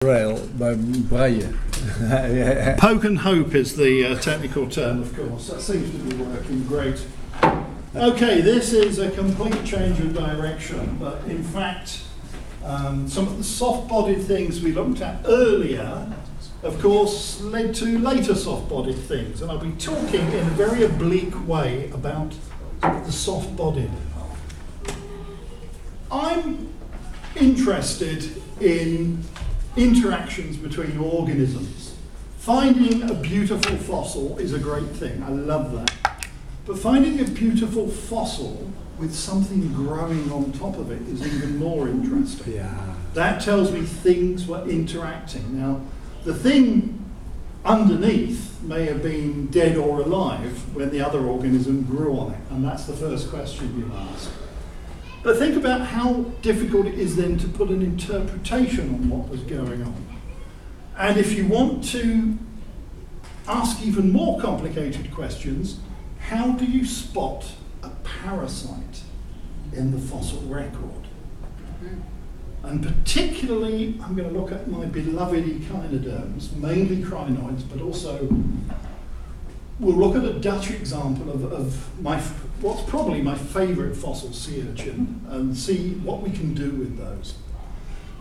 Rail by braille. Poke and hope is the technical term, of course. That seems to be working great. Okay, this is a complete change of direction, but in fact, some of the soft-bodied things we looked at earlier, of course, led to later soft-bodied things, and I'll be talking in a very oblique way about the soft-bodied. I'm interested in interactions between organisms. Finding a beautiful fossil is a great thing. I love that. But finding a beautiful fossil with something growing on top of it is even more interesting. Yeah. That tells me things were interacting. Now, the thing underneath may have been dead or alive when the other organism grew on it, and that's the first question you ask. But think about how difficult it is then to put an interpretation on what was going on. And if you want to ask even more complicated questions, how do you spot a parasite in the fossil record? And particularly, I'm going to look at my beloved echinoderms, mainly crinoids, but also we'll look at a Dutch example of what's probably my favourite fossil sea urchin and see what we can do with those.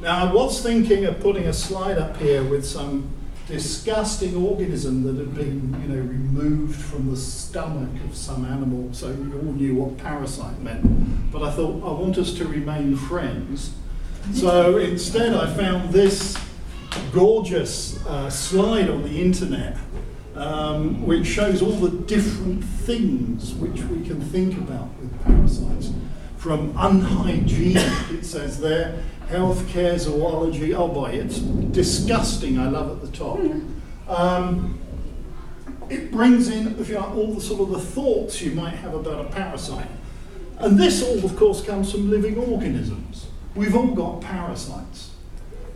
Now, I was thinking of putting a slide up here with some disgusting organism that had been, removed from the stomach of some animal, so you all knew what parasite meant. But I thought, I want us to remain friends. So instead, I found this gorgeous slide on the internet, which shows all the different things which we can think about with parasites. From unhygienic, it says there, healthcare, zoology, oh boy, it's disgusting, I love at the top. It brings in, if you like, all the sort of the thoughts you might have about a parasite. And this all, of course, comes from living organisms. We've all got parasites.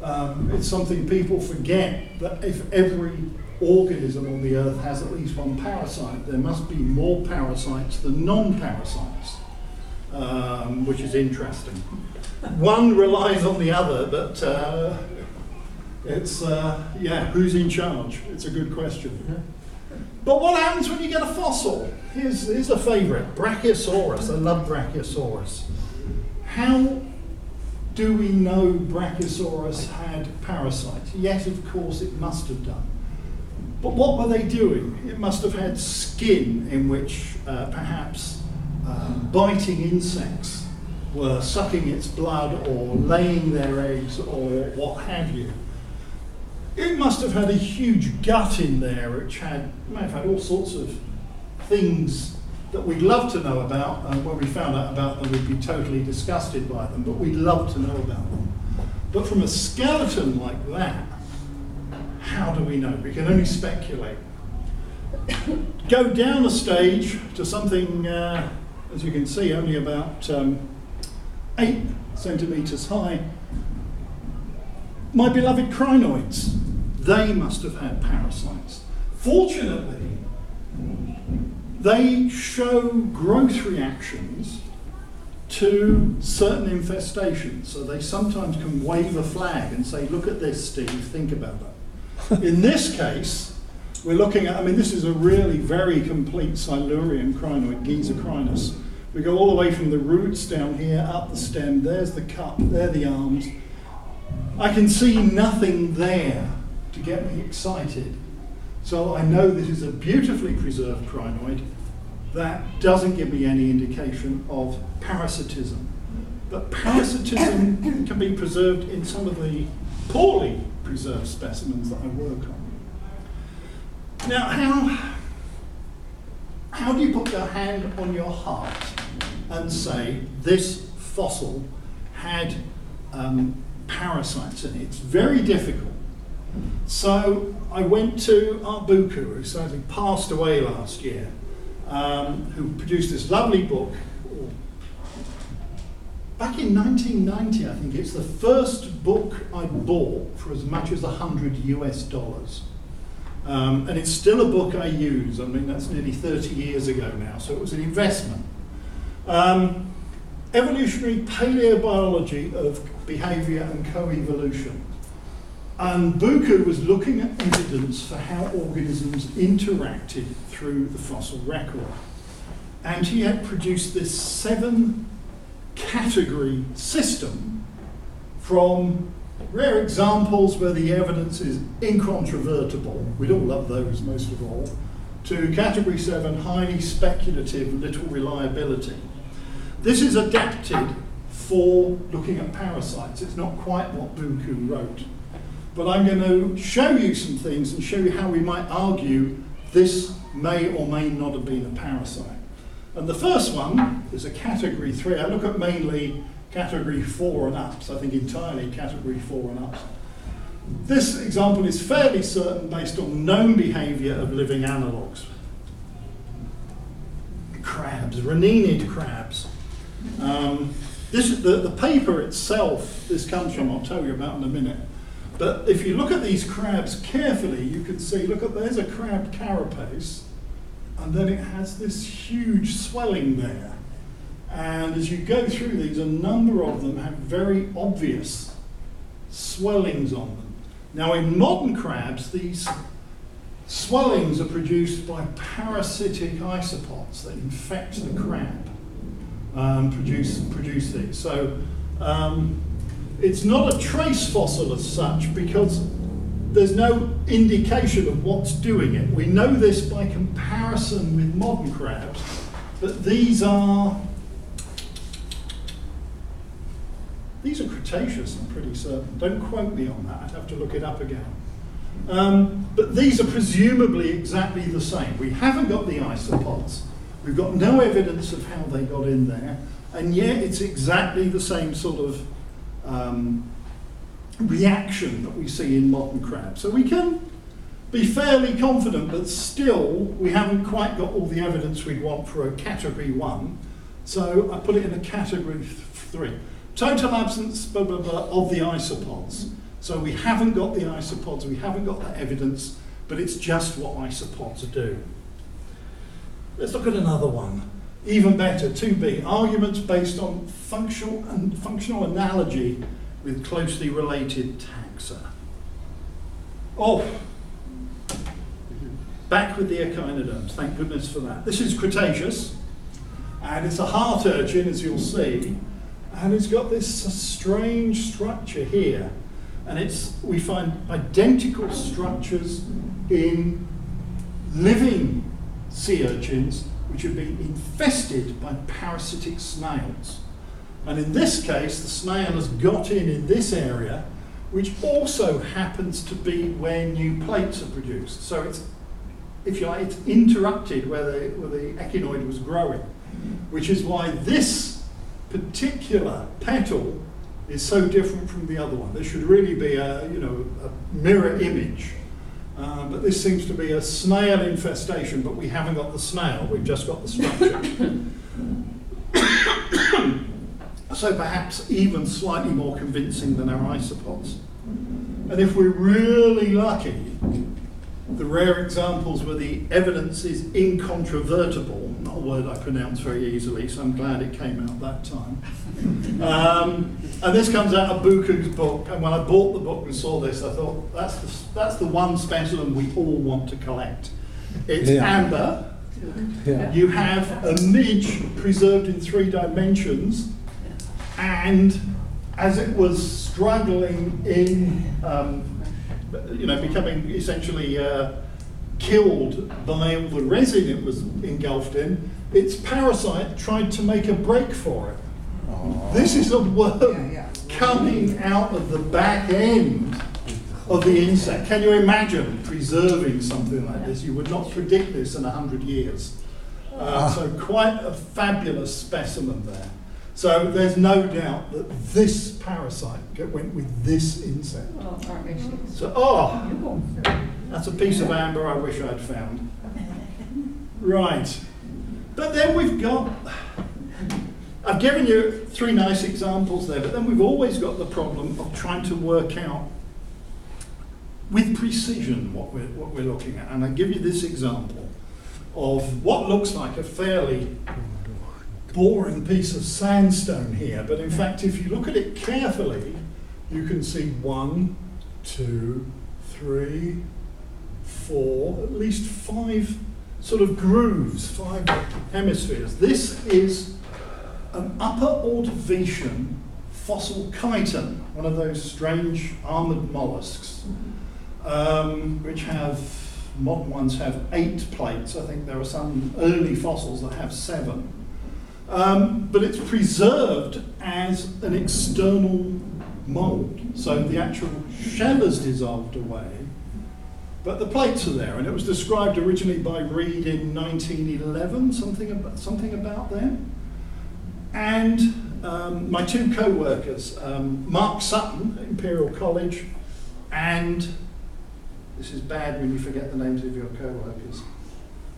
It's something people forget, that if every organism on the earth has at least one parasite, there must be more parasites than non-parasites, which is interesting. One relies on the other, but who's in charge? It's a good question. But what happens when you get a fossil? Here's a favourite, Brachiosaurus. I love Brachiosaurus. How do we know Brachiosaurus had parasites? Yes, of course, it must have done. But what were they doing? It must have had skin in which perhaps biting insects were sucking its blood or laying their eggs or what have you. It must have had a huge gut in there which may have had all sorts of things that we'd love to know about, and when we found out about them we'd be totally disgusted by them, but we'd love to know about them. But from a skeleton like that, how do we know? We can only speculate. Go down a stage to something, as you can see, only about 8 centimetres high. My beloved crinoids, they must have had parasites. Fortunately, they show growth reactions to certain infestations. So they sometimes can wave a flag and say, look at this, Steve, think about that. In this case, we're looking at, this is a really very complete Silurian crinoid, Giesecrinus. We go all the way from the roots down here, up the stem, there's the cup, there are the arms. I can see nothing there to get me excited. So I know this is a beautifully preserved crinoid. That doesn't give me any indication of parasitism. But parasitism can be preserved in some of the poorly preserved specimens that I work on. Now, how do you put your hand on your heart and say this fossil had parasites in it? It's very difficult. So I went to Art Buku, who sadly passed away last year, who produced this lovely book. Back in 1990, I think it's the first book I bought for as much as $100 US. And it's still a book I use. That's nearly 30 years ago now, so it was an investment. Evolutionary Paleobiology of Behaviour and Co-Evolution. And Buku was looking at evidence for how organisms interacted through the fossil record. And he had produced this 7-category system from rare examples where the evidence is incontrovertible, we'd all love those most of all, to category 7, highly speculative, little reliability. This is adapted for looking at parasites. It's not quite what Buku wrote. But I'm going to show you some things and show you how we might argue this may or may not have been a parasite. And the first one is a category 3. I look at mainly category 4 and ups, I think entirely category 4 and ups. This example is fairly certain based on known behaviour of living analogues. Crabs, rhaninid crabs. The paper itself, this comes from, I'll tell you about in a minute. But if you look at these crabs carefully, you can see, look at, there's a crab carapace, and then it has this huge swelling there. And as you go through these, a number of them have very obvious swellings on them. Now in modern crabs, these swellings are produced by parasitic isopods that infect the crab, produce these. So it's not a trace fossil as such because there's no indication of what's doing it. We know this by comparison with modern crabs, but these are Cretaceous, I'm pretty certain. Don't quote me on that, I'd have to look it up again. But these are presumably exactly the same. We haven't got the isopods. We've got no evidence of how they got in there, and yet it's exactly the same sort of reaction that we see in modern crabs. So we can be fairly confident, but still we haven't quite got all the evidence we'd want for a category 1. So I put it in a category 3. Total absence, blah, blah, blah, of the isopods. So we haven't got the isopods, we haven't got the evidence, but it's just what isopods do. Let's look at another one. Even better, 2b, arguments based on functional analogy with closely related taxa. Oh, back with the echinoderms, thank goodness for that. This is Cretaceous, and it's a heart urchin, as you'll see, and it's got this strange structure here, and we find identical structures in living sea urchins which have been infested by parasitic snails. And in this case, the snail has got in this area, which also happens to be where new plates are produced. So it's, if you like, it's interrupted where the echinoid was growing, which is why this particular petal is so different from the other one. There should really be a mirror image. But this seems to be a snail infestation, but we haven't got the snail, we've just got the structure. So perhaps even slightly more convincing than our isopods. And if we're really lucky, the rare examples where the evidence is incontrovertible, not a word I pronounce very easily, so I'm glad it came out that time. And this comes out of Buku's book, and when I bought the book and saw this, I thought, that's the one specimen we all want to collect. It's amber. Yeah. You have a midge preserved in 3 dimensions, and as it was struggling in, becoming essentially killed by all the resin it was engulfed in, its parasite tried to make a break for it. Aww. This is a worm coming out of the back end of the insect. Can you imagine preserving something like this? You would not predict this in 100 years. So quite a fabulous specimen there. So there's no doubt that this parasite went with this insect. So, that's a piece of amber I wish I'd found. Right. But then we've got, I've given you 3 nice examples there, but then we've always got the problem of trying to work out with precision what we're looking at. And I give you this example of what looks like a fairly boring piece of sandstone here, but in fact if you look at it carefully you can see 1, 2, 3, 4, at least 5 sort of grooves, 5 hemispheres. This is an Upper Ordovician fossil chiton, one of those strange armoured mollusks, which modern ones have 8 plates. I think there are some early fossils that have 7. But it's preserved as an external mould. So the actual shell has dissolved away, but the plates are there. And it was described originally by Reed in 1911, something about then. And my 2 co-workers, Mark Sutton at Imperial College, and this is bad when you forget the names of your co-workers.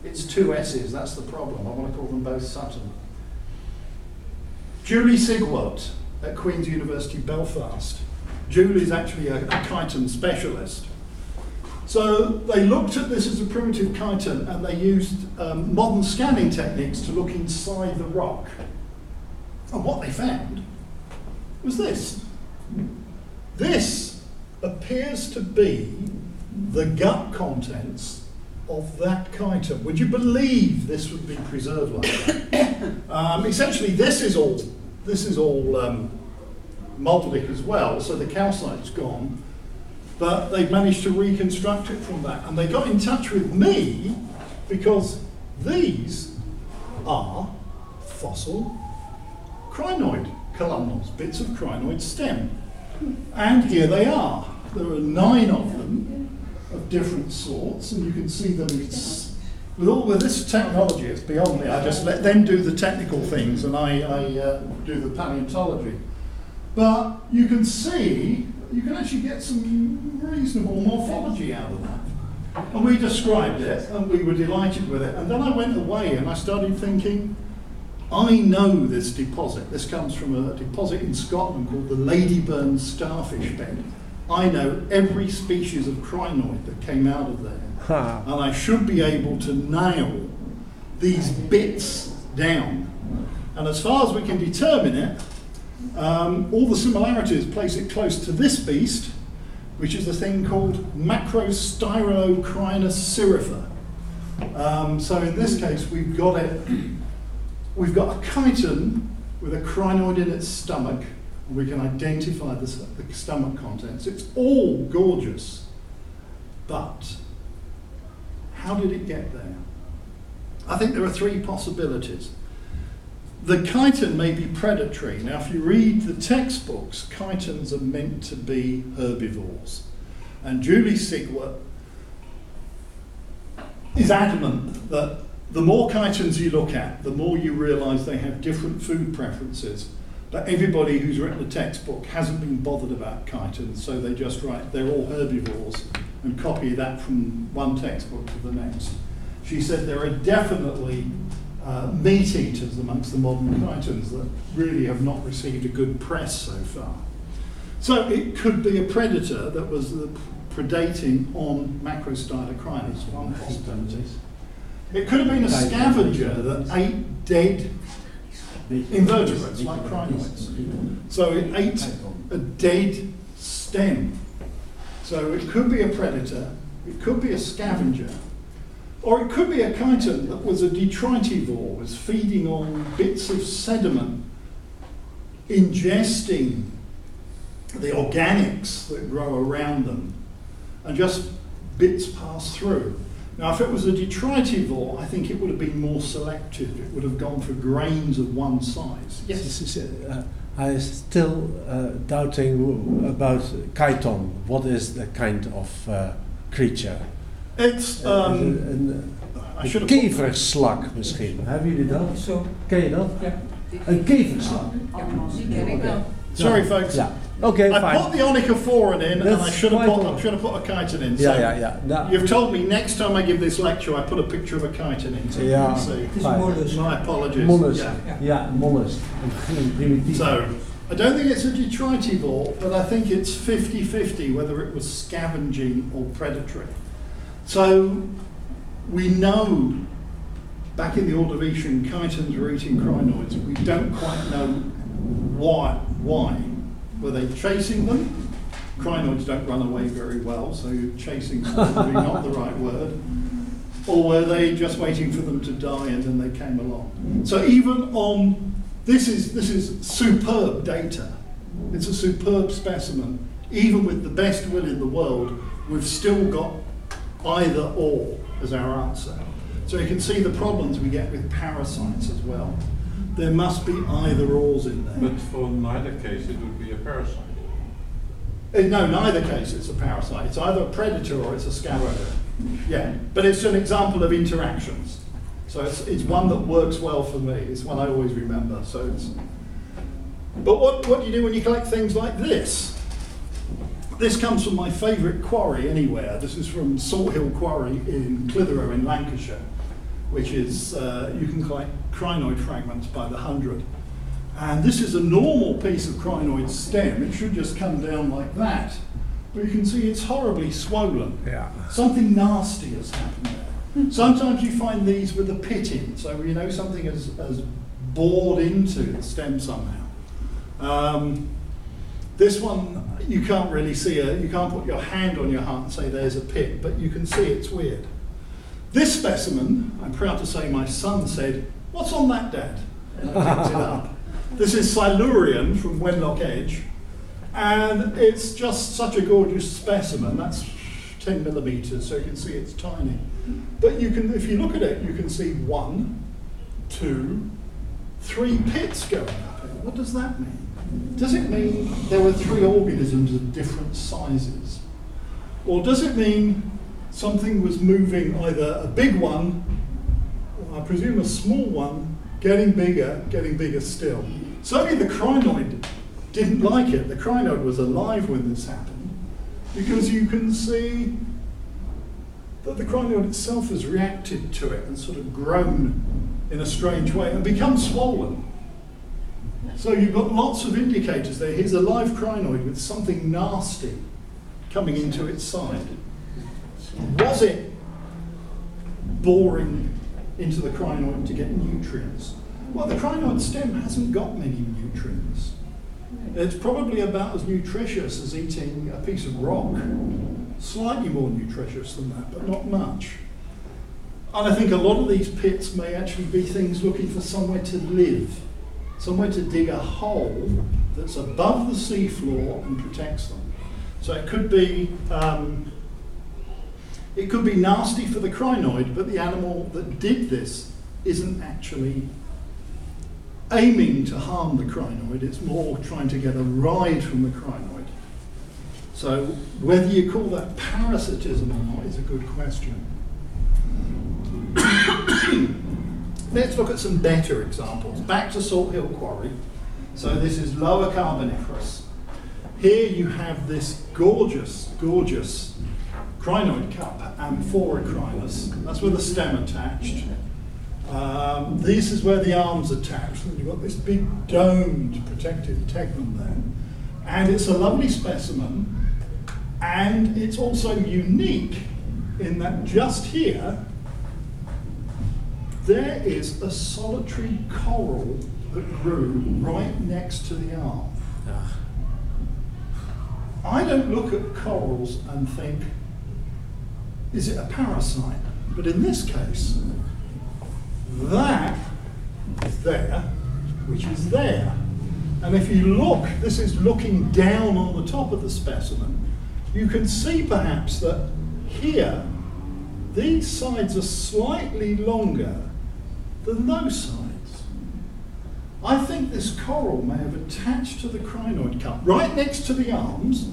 It's 2 S's, that's the problem. I want to call them both Sutton. Julie Sigwart at Queen's University Belfast. Julie's actually a chiton specialist. So they looked at this as a primitive chiton, and they used modern scanning techniques to look inside the rock. And what they found was this. This appears to be the gut contents of that chiton. Would you believe this would be preserved like that? Essentially, this is all moldic as well, so the calcite's gone, but they've managed to reconstruct it from that. And they got in touch with me because these are fossil crinoid columnals, bits of crinoid stem. And here they are. There are 9 of them of different sorts, and you can see them. With this technology, it's beyond me. I just let them do the technical things, and I do the paleontology. But you can see, you can actually get some reasonable morphology out of that. And we described it, and we were delighted with it. And then I went away, and I started thinking, I know this deposit. This comes from a deposit in Scotland called the Ladyburn starfish bed. I know every species of crinoid that came out of there. And I should be able to nail these bits down. And as far as we can determine it, all the similarities place it close to this beast, which is a thing called Macrostyrolocrinus syrifer. So in this case, we've got a chiton with a crinoid in its stomach, and we can identify the stomach contents. It's all gorgeous, but how did it get there? I think there are 3 possibilities. The chiton may be predatory. Now, if you read the textbooks, chitons are meant to be herbivores. And Julie Sigwart is adamant that the more chitons you look at, the more you realise they have different food preferences. But everybody who's written a textbook hasn't been bothered about chitons, so they just write, they're all herbivores, and copy that from one textbook to the next. She said there are definitely meat eaters amongst the modern chitons that really have not received a good press so far. So it could be a predator that was predating on Macrostylocrinus, one possibility. It could have been a scavenger that ate dead invertebrates like crinoids. So it ate a dead stem. So it could be a predator, it could be a scavenger, or it could be a chiton that was a detritivore, was feeding on bits of sediment, ingesting the organics that grow around them, and just bits pass through. Now, if it was a detritivore, I think it would have been more selective. It would have gone for grains of one size. Yes. I'm still doubting about chiton. What is the kind of creature? It's Een keverslag misschien. Hebben jullie dat? Zo. Ken je dat? Ja. Een keverslag. Die ken ik wel. sorry, folks. Yeah. Okay, I fine. put the Onica foreign in, and I should have put a chiton in. So Yeah. No. you've told me next time I give this lecture, I put a picture of a chiton in. So you Yeah. can see. Het is een mollusc. My apologies. Mollusk. Yeah. Ja, mollusk. Een primitief. So, I don't think it's a detritivore, but I think it's 50-50 whether it was scavenging or predatory. So, we know back in the Ordovician, chitons were eating crinoids. We don't quite know why. Were they chasing them? Crinoids don't run away very well, so chasing is probably not the right word. Or were they just waiting for them to die and then they came along? So even on, this is superb data. It's a superb specimen. Even with the best will in the world, we've still got either or as our answer. So you can see the problems we get with parasites as well. There must be either ors in there. But for neither case it would be a parasite. No, neither case it's a parasite. It's either a predator or it's a scavenger. Yeah, but it's an example of interactions. So it's one that works well for me. It's one I always remember. So it's. But what do you do when you collect things like this? This comes from my favourite quarry anywhere. This is from Salt Hill Quarry in Clitheroe in Lancashire, which is, you can collect crinoid fragments by the hundred. And this is a normal piece of crinoid stem. It should just come down like that. But you can see it's horribly swollen. Yeah. Something nasty has happened there. Sometimes you find these with a pit in, so you know something has bored into the stem somehow. This one, you can't really see, you can't put your hand on your heart and say there's a pit, but you can see it's weird. This specimen, I'm proud to say my son said, "What's on that, Dad?" And I picked it up. This is Silurian from Wenlock Edge, and it's just such a gorgeous specimen. That's 10 millimeters, so you can see it's tiny. But you can, if you look at it, you can see 1, 2, 3 pits going up here. What does that mean? Does it mean there were 3 organisms of different sizes? Or does it mean something was moving, either a big one, or I presume a small one, getting bigger still? Certainly the crinoid didn't like it. The crinoid was alive when this happened, because you can see that the crinoid itself has reacted to it and sort of grown in a strange way and become swollen. So you've got lots of indicators there. Here's a live crinoid with something nasty coming into its side. Was it boring into the crinoid to get nutrients? Well, the crinoid stem hasn't got many nutrients. It's probably about as nutritious as eating a piece of rock. Slightly more nutritious than that, but not much. And I think a lot of these pits may actually be things looking for somewhere to live, somewhere to dig a hole that's above the seafloor and protects them. So it could be nasty for the crinoid, but the animal that did this isn't actually aiming to harm the crinoid. It's more trying to get a ride from the crinoid. So whether you call that parasitism or not is a good question. Let's look at some better examples. Back to Salt Hill Quarry. So this is Lower Carboniferous. Here you have this gorgeous crinoid cup, Amphoricrinus. That's with a stem attached. This is where the arm's attached. And you've got this big domed protective tegmen there. And it's a lovely specimen. And it's also unique in that just here, there is a solitary coral that grew right next to the arm. I don't look at corals and think, is it a parasite? But in this case, that is there, which is there. And if you look, this is looking down on the top of the specimen, you can see perhaps that here, these sides are slightly longer than those sides. I think this coral may have attached to the crinoid cup, right next to the arms,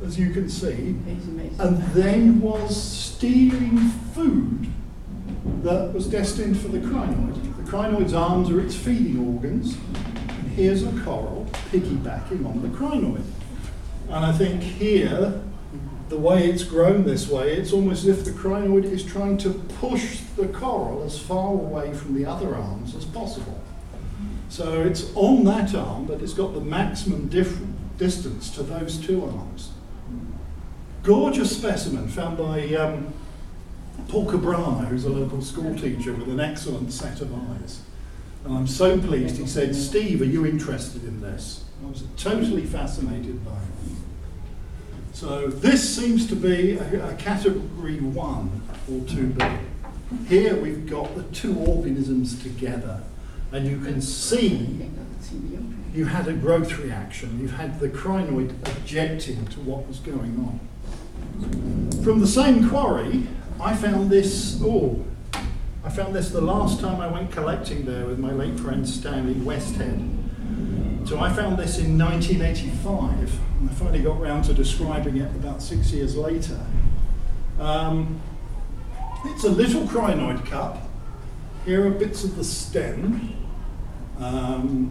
as you can see, and then was stealing food that was destined for the crinoid. The crinoid's arms are its feeding organs, and here's a coral piggybacking on the crinoid. And I think here, the way it's grown this way, it's almost as if the crinoid is trying to push the coral as far away from the other arms as possible. So it's on that arm, but it's got the maximum distance to those 2 arms. Gorgeous specimen found by Paul Cabrana, who's a local school teacher with an excellent set of eyes. And I'm so pleased. He said, "Steve, are you interested in this?" I was totally fascinated by it. So this seems to be a category 1 or 2B. Here we've got the two organisms together, and you can see you had a growth reaction. You've had the crinoid objecting to what was going on. From the same quarry, I found this the last time I went collecting there with my late friend Stanley Westhead. So I found this in 1985, and I finally got round to describing it about 6 years later. It's a little crinoid cup. Here are bits of the stem,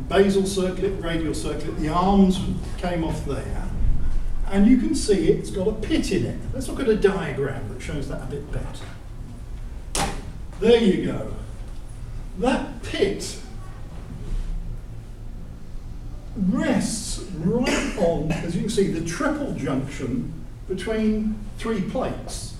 basal circlet, radial circlet. The arms came off there, and you can see it's got a pit in it. Let's look at a diagram that shows that a bit better. There you go. That pit rests right on, as you can see, the triple junction between 3 plates.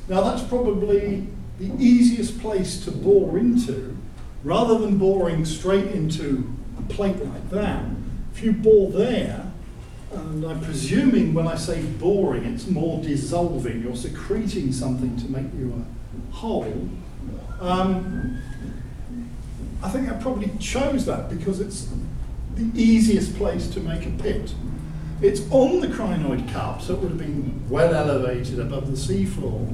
Now that's probably the easiest place to bore into, rather than boring straight into a plate like that. If you bore there, and I'm presuming when I say boring, it's more dissolving, you're secreting something to make you a hole. I think I probably chose that because it's the easiest place to make a pit. It's on the crinoid cup, so it would have been well elevated above the seafloor.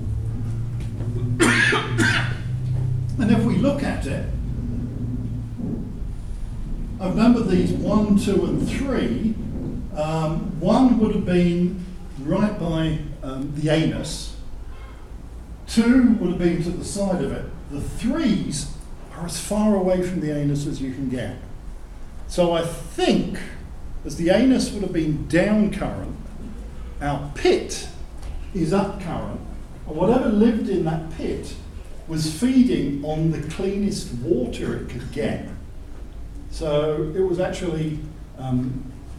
And if we look at it, I've numbered these 1, 2, and 3. 1 would have been right by the anus. 2 would have been to the side of it. The 3s are as far away from the anus as you can get. So I think, as the anus would have been down current, our pit is up current, and whatever lived in that pit was feeding on the cleanest water it could get. So it was actually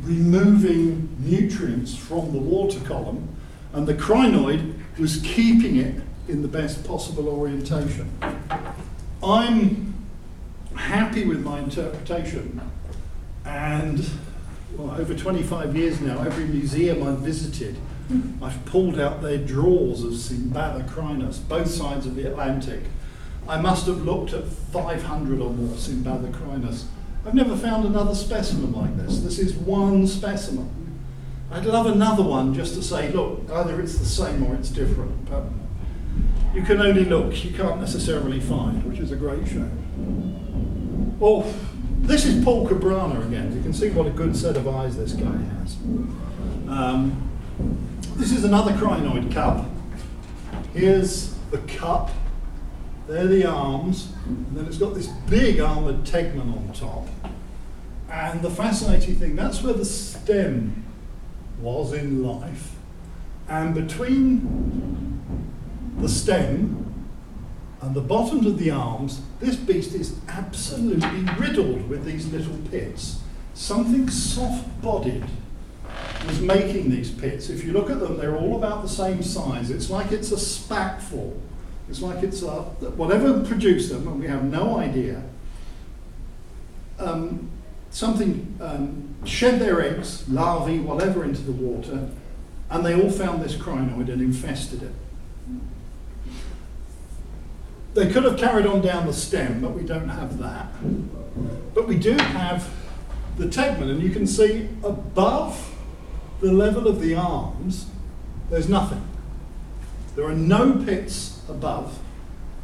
removing nutrients from the water column, and the crinoid was keeping it in the best possible orientation. I'm happy with my interpretation, and over 25 years now, every museum I've visited, I've pulled out their drawers of Simbadocrinus, both sides of the Atlantic. I must have looked at 500 or more Simbadocrinus. I've never found another specimen like this. This is one specimen. I'd love another one just to say, look, either it's the same or it's different. But you can only look, you can't necessarily find, which is a great shame. Well, this is Paul Cabrana again. You can see what a good set of eyes this guy has. This is another crinoid cup. Here's the cup. They're the arms. And then it's got this big armoured tegmen on top. And the fascinating thing, that's where the stem was in life. And between the stem and the bottoms of the arms, this beast is absolutely riddled with these little pits. Something soft-bodied was making these pits. If you look at them, they're all about the same size. It's like it's a spatful. It's like it's a, whatever produced them, and we have no idea, something shed their eggs, larvae, whatever, into the water, and they all found this crinoid and infested it. They could have carried on down the stem, but we don't have that. But we do have the tegmen, and you can see above the level of the arms, there's nothing. There are no pits above,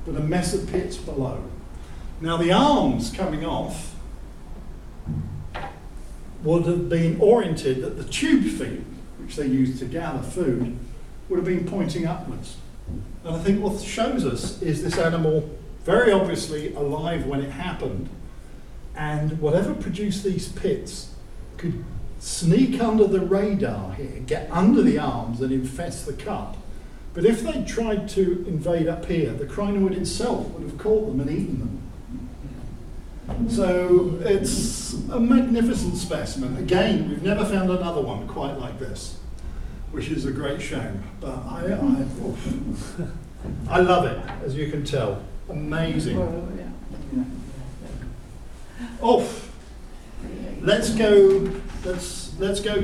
but a mess of pits below. Now the arms coming off would have been oriented that the tube feet, which they used to gather food, would have been pointing upwards. And I think what shows us is this animal very obviously alive when it happened, and whatever produced these pits could sneak under the radar here, get under the arms and infest the cup. But if they tried to invade up here, the crinoid itself would have caught them and eaten them. So it's a magnificent specimen. Again, we've never found another one quite like this, which is a great shame. But I love it, as you can tell. Amazing. Let's go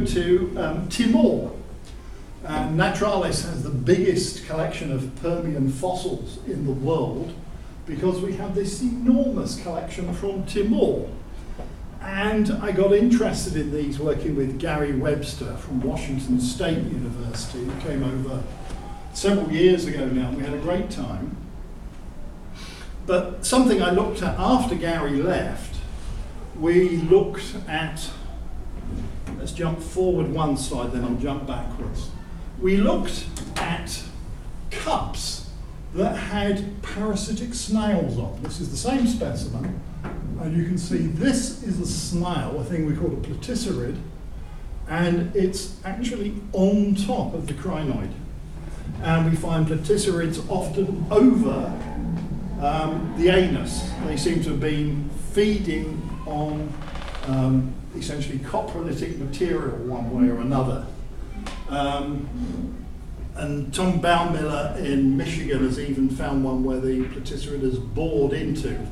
to Timor. Naturalis has the biggest collection of Permian fossils in the world because we have this enormous collection from Timor. And I got interested in these working with Gary Webster from Washington State University, who came over several years ago now, and we had a great time. But something I looked at after Gary left, we looked at, let's jump forward one slide, then I'll jump backwards. We looked at cups that had parasitic snails on. This is the same specimen, and you can see this is a snail, a thing we call a platycerid, and it's actually on top of the crinoid. And we find platycerids often over the anus. They seem to have been feeding on essentially coprolitic material one way or another. And Tom Baumiller in Michigan has even found one where the platycerid has bored into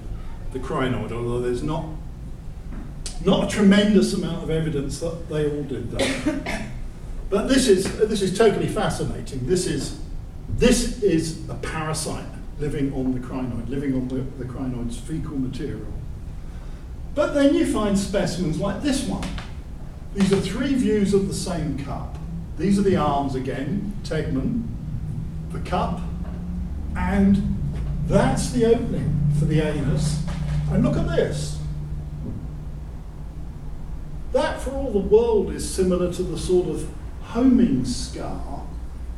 the crinoid, although there's not a tremendous amount of evidence that they all did that. But this is totally fascinating. This is a parasite living on the crinoid, living on the crinoid's fecal material. But then you find specimens like this one. These are three views of the same cup. These are the arms again, tegmen, the cup, and that's the opening for the anus. And look at this. That, for all the world, is similar to the sort of homing scar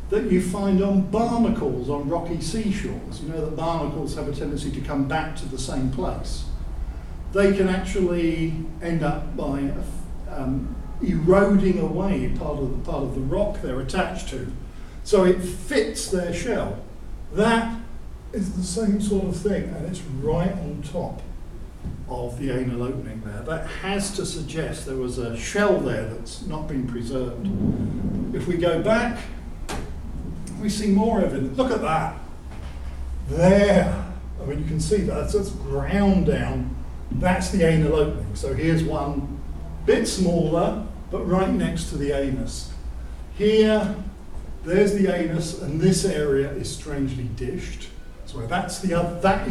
that you find on barnacles on rocky seashores. You know that barnacles have a tendency to come back to the same place. They can actually end up by eroding away part of the rock they're attached to, so it fits their shell. That is the same sort of thing, and it's right on top of the anal opening there. That has to suggest there was a shell there that's not been preserved. If we go back, we see more evidence. Look at that. There. I mean, you can see that. So it's ground down. That's the anal opening. So here's one bit smaller, but right next to the anus. Here, there's the anus, and this area is strangely dished. So that is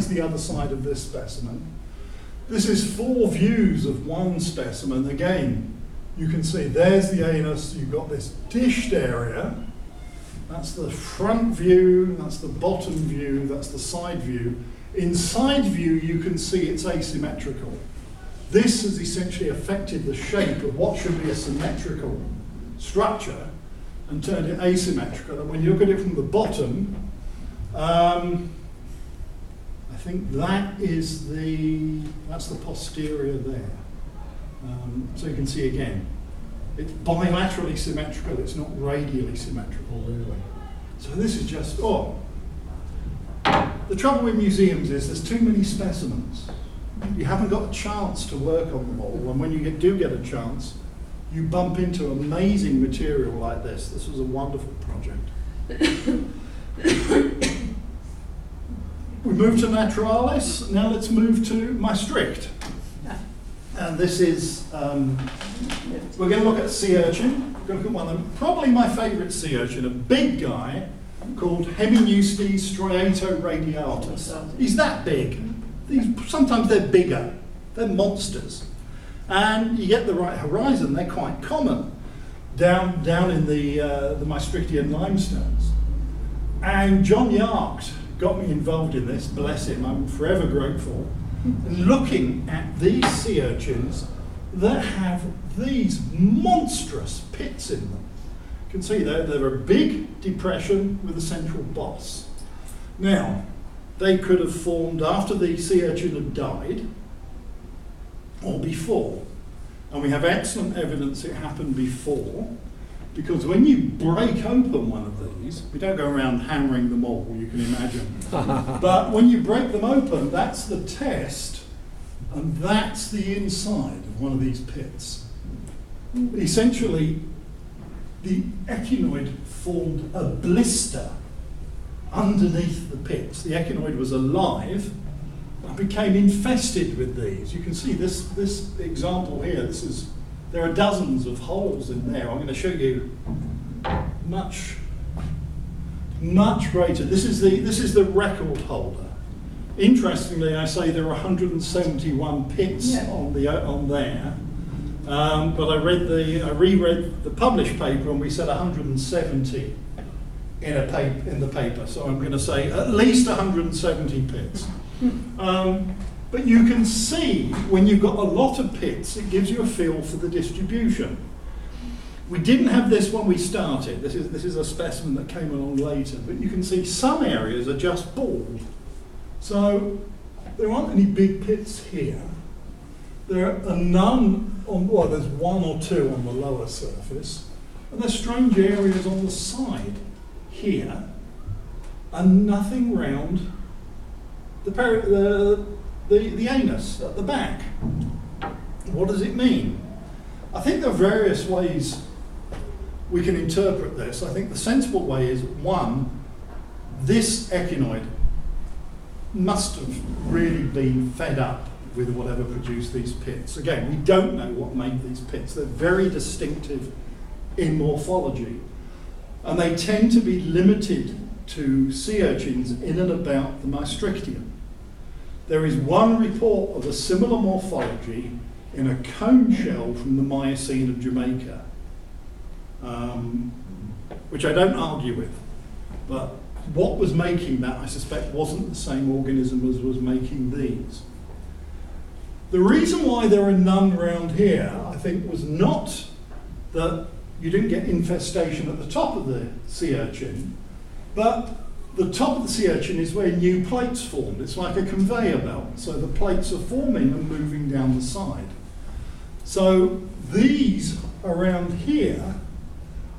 the other side of this specimen. This is four views of one specimen. Again, you can see there's the anus. You've got this dished area. That's the front view, that's the bottom view, that's the side view. In side view, you can see it's asymmetrical. This has essentially affected the shape of what should be a symmetrical structure and turned it asymmetrical. And when you look at it from the bottom, I think that's the posterior there. So you can see again, it's bilaterally symmetrical, it's not radially symmetrical really. So this is just, the trouble with museums is there's too many specimens. You haven't got a chance to work on them all, and when you do get a chance, you bump into amazing material like this. This was a wonderful project. We moved to Naturalis, now let's move to Maastricht. And this is, we're going to look at sea urchin. We're going to look at one of them, probably my favourite sea urchin, a big guy called Hemineustes striato radiatus. He's that big. Sometimes they're bigger. They're monsters. And you get the right horizon, they're quite common down in the Maastrichtian limestones. And John Yarkt got me involved in this, bless him, I'm forever grateful. Looking at these sea urchins that have these monstrous pits in them. You can see they're a big depression with a central boss. Now, they could have formed after the sea urchin had died or before. And we have excellent evidence it happened before, because when you break open one of these, we don't go around hammering them all, you can imagine. But when you break them open, that's the test, and that's the inside of one of these pits. Essentially, the echinoid formed a blister underneath the pits. The echinoid was alive and became infested with these. You can see this example here. There are dozens of holes in there. I'm going to show you much much greater. This is the record holder. Interestingly, I say there are 171 pits on there, but I reread the published paper and we said 170 in the paper. So I'm going to say at least 170 pits. But you can see when you've got a lot of pits, it gives you a feel for the distribution. We didn't have this when we started. This is a specimen that came along later, but you can see some areas are just bald. So there aren't any big pits here. There are none on, well, there's one or two on the lower surface, and there's strange areas on the side here, and nothing round the anus at the back. What does it mean? I think there are various ways we can interpret this. I think the sensible way is, one, this echinoid must have really been fed up with whatever produced these pits. Again, we don't know what made these pits. They're very distinctive in morphology. And they tend to be limited to sea urchins in and about the Maastrichtium. There is one report of a similar morphology in a cone shell from the Miocene of Jamaica, which I don't argue with. But what was making that, I suspect, wasn't the same organism as was making these. The reason why there are none around here, I think, was not that you didn't get infestation at the top of the sea urchin, but the top of the sea urchin is where new plates formed. It's like a conveyor belt, so the plates are forming and moving down the side. So these around here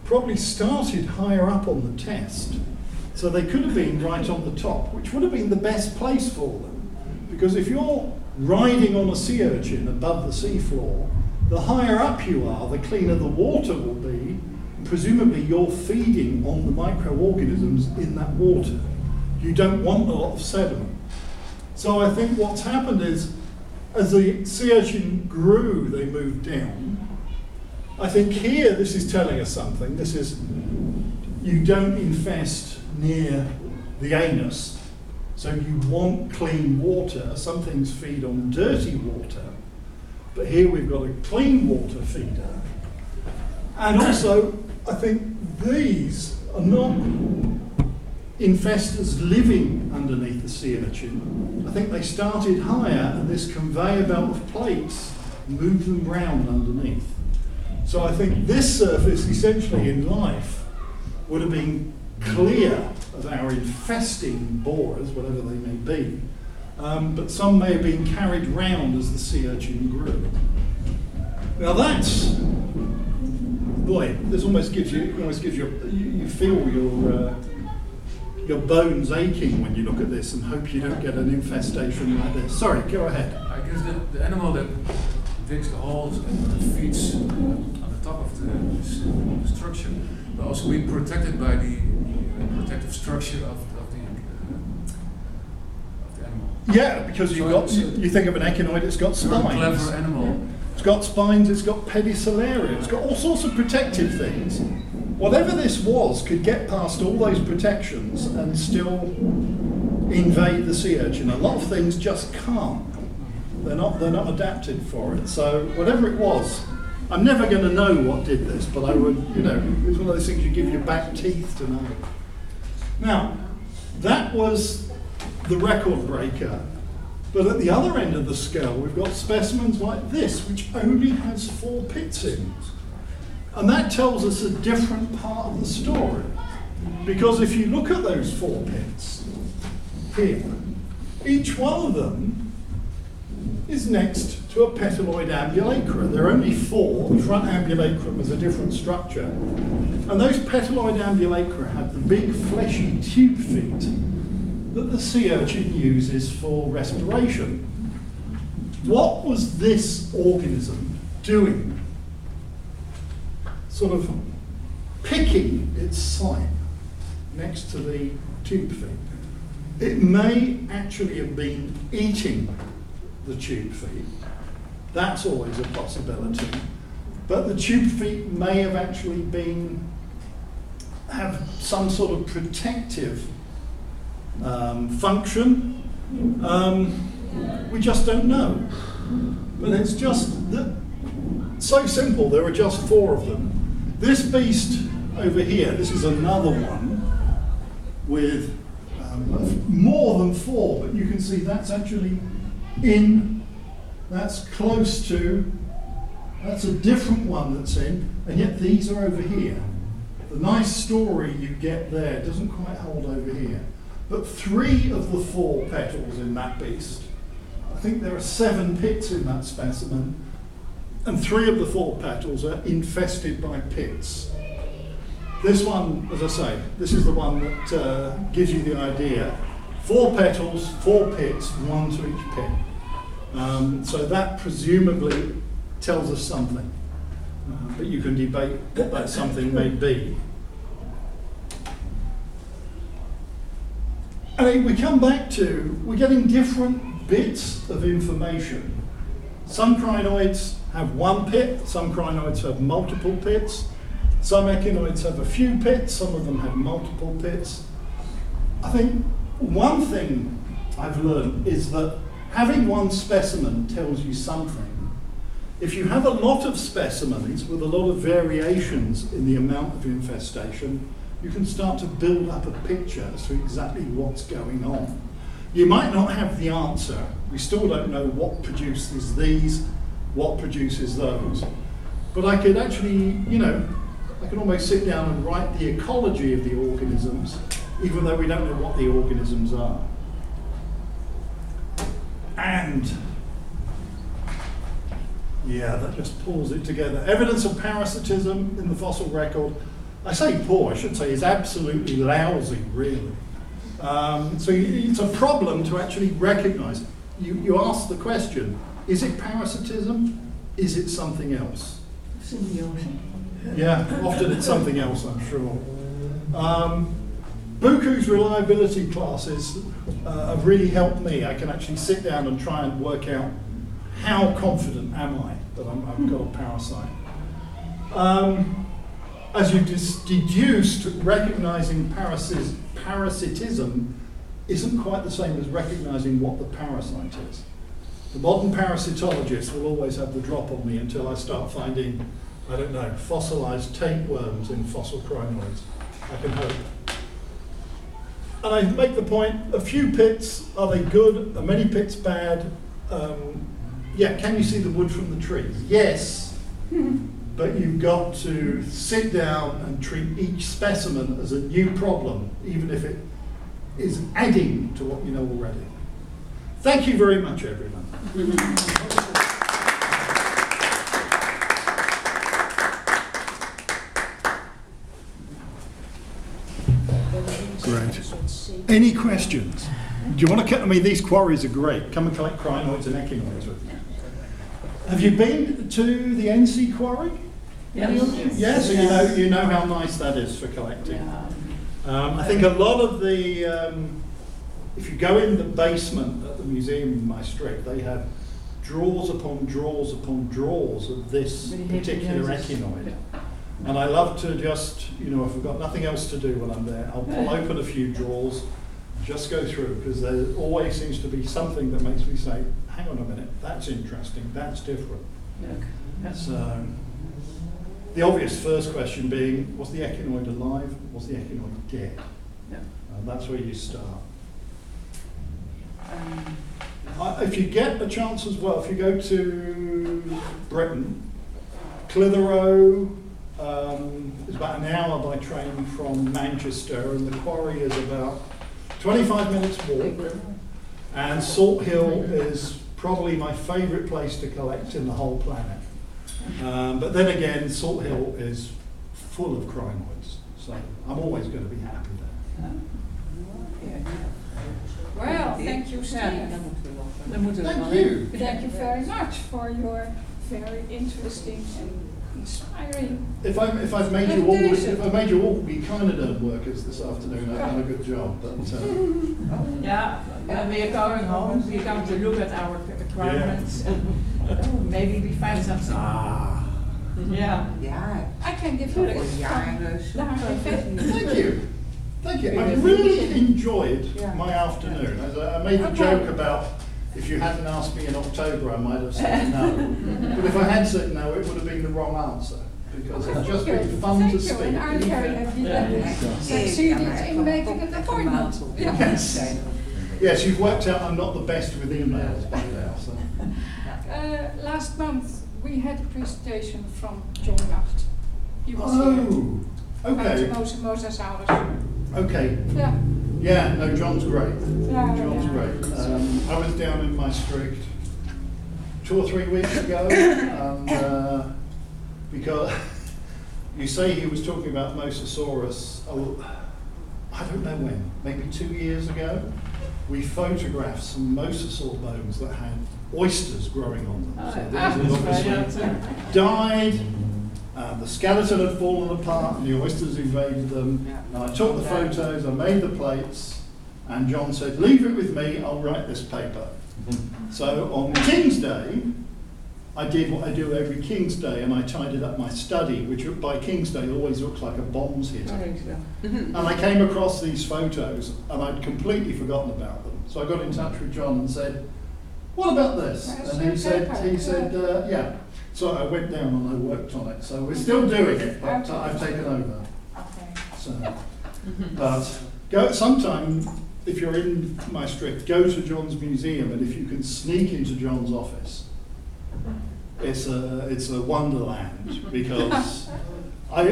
probably started higher up on the test, so they could have been right on the top, which would have been the best place for them, because if you're riding on a sea urchin above the seafloor, the higher up you are, the cleaner the water will be, and presumably you're feeding on the microorganisms in that water. You don't want a lot of sediment. So I think what's happened is, as the sea urchin grew, they moved down. I think here this is telling us something. This is, you don't infest near the anus, so you want clean water. Some things feed on dirty water, but here we've got a clean water feeder. And also, I think these are not infestors living underneath the sea urchin. I think they started higher, and this conveyor belt of plates moved them round underneath. So I think this surface, essentially in life, would have been clear of our infesting borers, whatever they may be, but some may have been carried round as the sea urchin grew. Now that's, boy, this almost gives you, you feel your bones aching when you look at this and hope you don't get an infestation like this. Sorry, go ahead. I guess the animal that digs the holes and feeds on the top of the structure will also be protected by the protective structure of the animal. Yeah, because you think of an echinoid, it's got spines. It's a clever animal. It's got spines, it's got pedicellarium, it's got all sorts of protective things. Whatever this was could get past all those protections and still invade the sea urchin. A lot of things just can't. They're not adapted for it. So whatever it was, I'm never going to know what did this, but I would, it's one of those things you give your back teeth to know. Now, that was the record breaker. But at the other end of the scale, we've got specimens like this, which only has 4 pits in. And that tells us a different part of the story. Because if you look at those 4 pits here, each one of them is next to a petalloid ambulacra. There are only 4. The front ambulacrum is a different structure. And those petalloid ambulacra have the big fleshy tube feet that the sea urchin uses for respiration. What was this organism doing? Sort of picking its site next to the tube feet. It may actually have been eating the tube feet. That's always a possibility. But the tube feet may have actually been have some sort of protective function. We just don't know. But it's just so simple. There are just 4 of them. This beast over here, this is another one with more than 4, but you can see that's actually that's close to, that's a different one that's in, and yet these are over here. The nice story you get there doesn't quite hold over here. But 3 of the 4 petals in that beast, I think there are 7 pits in that specimen, and 3 of the 4 petals are infested by pits. This one, as I say, this is the one that gives you the idea. 4 petals, 4 pits, 1 to each pit. So that presumably tells us something. But you can debate what that something may be. And we come back to, we're getting different bits of information. Some crinoids have 1 pit, some crinoids have multiple pits, some echinoids have a few pits, some of them have multiple pits. I think one thing I've learned is that having 1 specimen tells you something. If you have a lot of specimens with a lot of variations in the amount of infestation, you can start to build up a picture as to exactly what's going on. You might not have the answer. We still don't know what produces these, what produces those. But I could actually, I can almost sit down and write the ecology of the organisms, even though we don't know what the organisms are. And yeah, that just pulls it together. Evidence of parasitism in the fossil record. I say poor, I should say, is absolutely lousy, really. So it's a problem to actually recognize. You ask the question, is it parasitism? Is it something else? Symbiose. Yeah, often it's something else, I'm sure. Buku's reliability classes have really helped me. I can actually sit down and try and work out how confident am I that I've got a parasite. As you deduced, recognizing parasitism isn't quite the same as recognizing what the parasite is. The modern parasitologist will always have the drop on me until I start finding, I don't know, fossilized tapeworms in fossil crinoids. I can hope. And I make the point, a few pits, are they good? Are many pits bad? Yeah, can you see the wood from the trees? Yes. But you've got to sit down and treat each specimen as a new problem, even if it is adding to what you know already. Thank you very much, everyone. Great. Any questions? Do you want to, these quarries are great. Come and collect crinoids and echinoids with me. Have you been to the NC quarry? Yes. Yeah, so you know how nice that is for collecting. Yeah. I think a lot of the, if you go in the basement at the Museum in Maastricht, they have drawers upon drawers upon drawers of this particular echinoid. And I love to just, if I've got nothing else to do when I'm there, I'll pull open a few drawers, just go through, because there always seems to be something that makes me say, hang on a minute, that's interesting, that's different. So, the obvious first question being, was the echinoid alive? Was the echinoid dead? That's where you start. If you get a chance as well, if you go to Britain, Clitheroe is about an hour by train from Manchester, and the quarry is about 25 minutes walk. And Salt Hill is probably my favourite place to collect in the whole planet. But then again, Salt Hill is full of crinoids, so I'm always going to be happy there. Well, thank you, Steve. Thank you. Thank you very much for your very interesting and inspiring. If I've made you all be Kynoderm workers this afternoon, I've done a good job. But Yeah, when we are going home, we're going to look at our requirements and maybe we find something. Ja. Ja, I can give you voor a jaren. Thank you. Thank you. I really enjoyed my afternoon. I made a joke about if you hadn't asked me in October, I might have said no. But if I had said no, it would have been the wrong answer. Because it's just been fun to speak. Thank you, and I'm very happy that you succeeded in making an appointment. Yes. Yes, you've worked out I'm not the best with emails by now. So. Last month we had a presentation from John Nacht. He was here. Okay. Mozes. Okay. Yeah. Yeah, no, John's great. Yeah, John's yeah. great. I was down in Maastricht 2 or 3 weeks ago, and because you say he was talking about Mosasaurus, I don't know when, maybe 2 years ago, we photographed some mosasaur bones that had oysters growing on them. So these had obviously died. The skeleton had fallen apart and the oysters invaded them. And I took the photos, I made the plates, and John said, leave it with me, I'll write this paper. So on King's Day, I did what I do every King's Day, and I tidied up my study, which by King's Day always looks like a bomb's hit. And I came across these photos, and I'd completely forgotten about them. So I got in touch with John and said, what about this? And he said, yeah. So I went down and I worked on it. So we're still doing it, but I've taken over. So, but sometime, if you're in Maastricht, go to John's museum, and if you can sneak into John's office, it's a wonderland, because I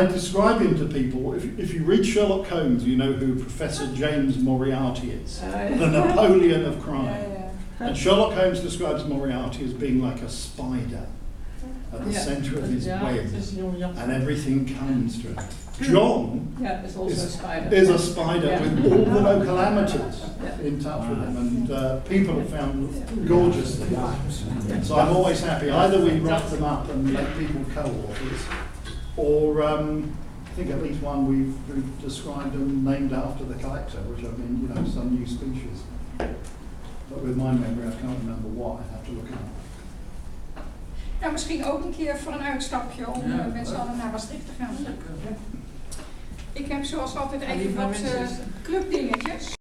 describe him to people. If you read Sherlock Holmes, you know who Professor James Moriarty is, the Napoleon of crime. And Sherlock Holmes describes Moriarty as being like a spider at the centre of his web, and everything comes to him. John is also a spider. Is a spider with all the local amateurs in touch with him, and people have found gorgeous things. So I'm always happy. Either we write them up and make people co-authors, or I think at least one we've described and named after the collector, which I mean, some new species. But with my memory, I can't remember what. I have to look up. Nou, misschien ook een keer voor een uitstapje om met z'n allen naar Maastricht te gaan. Ik heb zoals altijd even wat clubdingetjes.